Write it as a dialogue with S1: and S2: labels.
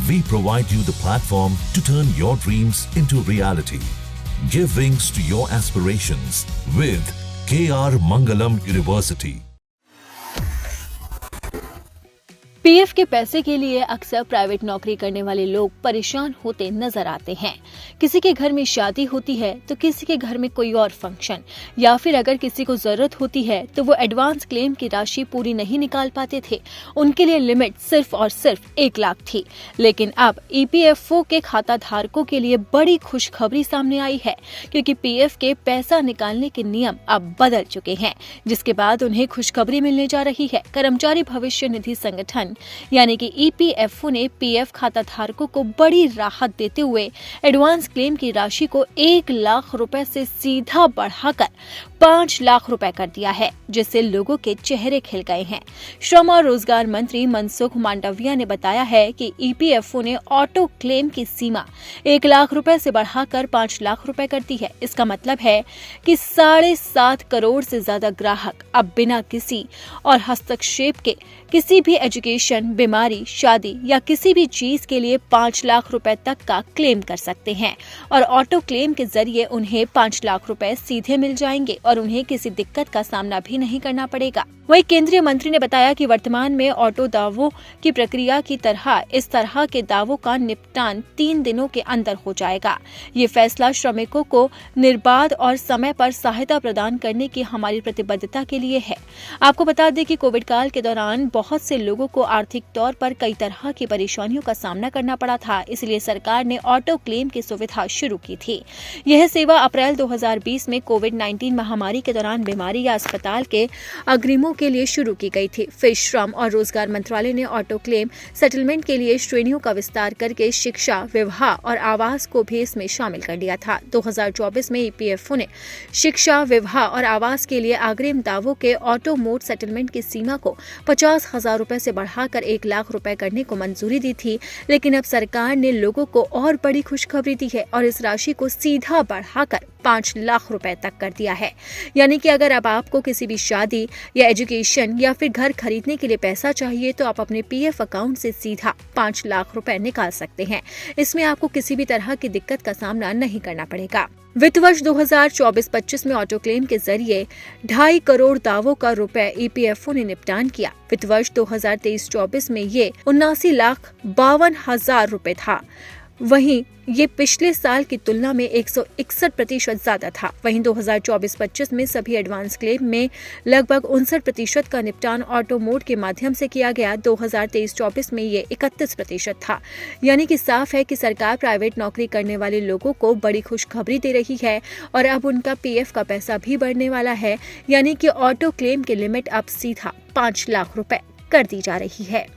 S1: We provide you the platform to turn your dreams into reality. Give wings to your aspirations with KR Mangalam University.
S2: PF के पैसे के लिए अक्सर private नौकरी करने वाले लोग परेशान होते नजर आते हैं। किसी के घर में शादी होती है तो किसी के घर में कोई और फंक्शन, या फिर अगर किसी को जरूरत होती है तो वो एडवांस क्लेम की राशि पूरी नहीं निकाल पाते थे। उनके लिए लिमिट सिर्फ और सिर्फ 1 लाख थी। लेकिन अब ईपीएफओ के खाता धारकों के लिए बड़ी खुशखबरी सामने आई है, क्योंकि पीएफ के पैसा निकालने के नियम अब बदल चुके हैं, जिसके बाद उन्हें खुशखबरी मिलने जा रही है। कर्मचारी भविष्य निधि संगठन यानी कि ईपीएफओ ने पीएफ खाता धारकों को बड़ी राहत देते हुए एडवांस क्लेम की राशि को 1 लाख रुपए से सीधा बढ़ाकर 5 लाख रुपए कर दिया है, जिससे लोगों के चेहरे खिल गए हैं। श्रम और रोजगार मंत्री मनसुख मांडविया ने बताया है कि ईपीएफओ ने ऑटो क्लेम की सीमा 1 लाख रुपए से बढ़ाकर 5 लाख रुपए कर दी है। इसका मतलब है कि 7.5 करोड़ से ज्यादा ग्राहक अब बिना किसी और हस्तक्षेप के किसी भी एजुकेशन, बीमारी, शादी या किसी भी चीज के लिए 5 लाख रुपए तक का क्लेम कर सकते हैं और ऑटो क्लेम के जरिए उन्हें 5 लाख रुपए सीधे मिल जाएंगे और उन्हें किसी दिक्कत का सामना भी नहीं करना पड़ेगा। वहीं केंद्रीय मंत्री ने बताया कि वर्तमान में ऑटो दावों की प्रक्रिया की तरह इस तरह के दावों का निपटान 3 दिनों के अंदर हो जाएगा। ये फैसला श्रमिकों को निर्बाध और समय पर सहायता प्रदान करने की हमारी प्रतिबद्धता के लिए है। आपको बता दें कि कोविड काल के दौरान बहुत से लोगों को आर्थिक तौर पर कई तरह की परेशानियों का सामना करना पड़ा था, इसलिए सरकार ने ऑटो क्लेम की सुविधा शुरू की थी। यह सेवा अप्रैल 2020 में कोविड-19 महामारी के दौरान बीमारी या अस्पताल के अग्रिमों के लिए शुरू की गई थी। फिर श्रम और रोजगार मंत्रालय ने ऑटो क्लेम सेटलमेंट के लिए श्रेणियों का विस्तार करके शिक्षा, विवाह और आवास को भी इसमें शामिल कर लिया था। 2024 में ईपीएफओ ने शिक्षा, विवाह और आवास के लिए अग्रिम दावों के ऑटो मोड सेटलमेंट की सीमा को 50,000 रुपए से बढ़ाकर 1 लाख रुपए करने को मंजूरी दी थी। लेकिन अब सरकार ने लोगों को और बड़ी खुशखबरी दी है और इस राशि को सीधा बढ़ाकर 5 लाख रुपए तक कर दिया है। यानी कि अगर अब आपको किसी भी शादी या एजुकेशन या फिर घर खरीदने के लिए पैसा चाहिए तो आप अपने पीएफ अकाउंट से सीधा 5 लाख रुपए निकाल सकते हैं। इसमें आपको किसी भी तरह की दिक्कत का सामना नहीं करना पड़ेगा। वित्त वर्ष 2024-25 में ऑटो क्लेम के जरिए 2.5 करोड़ दावों का रुपए ईपीएफओ ने निपटान किया। वित्त वर्ष 2023-24 में ये 79,52,000 रुपए था। वहीं ये पिछले साल की तुलना में 161% ज्यादा था। वहीं 2024-25 में सभी एडवांस क्लेम में लगभग 59% का निपटान ऑटो मोड के माध्यम से किया गया। 2023-24 में ये 31% था। यानी कि साफ है कि सरकार प्राइवेट नौकरी करने वाले लोगों को बड़ी खुशखबरी दे रही है और अब उनका पीएफ का पैसा भी बढ़ने वाला है। यानी कि ऑटो क्लेम की लिमिट अब सीधा 5 लाख रुपए कर दी जा रही है।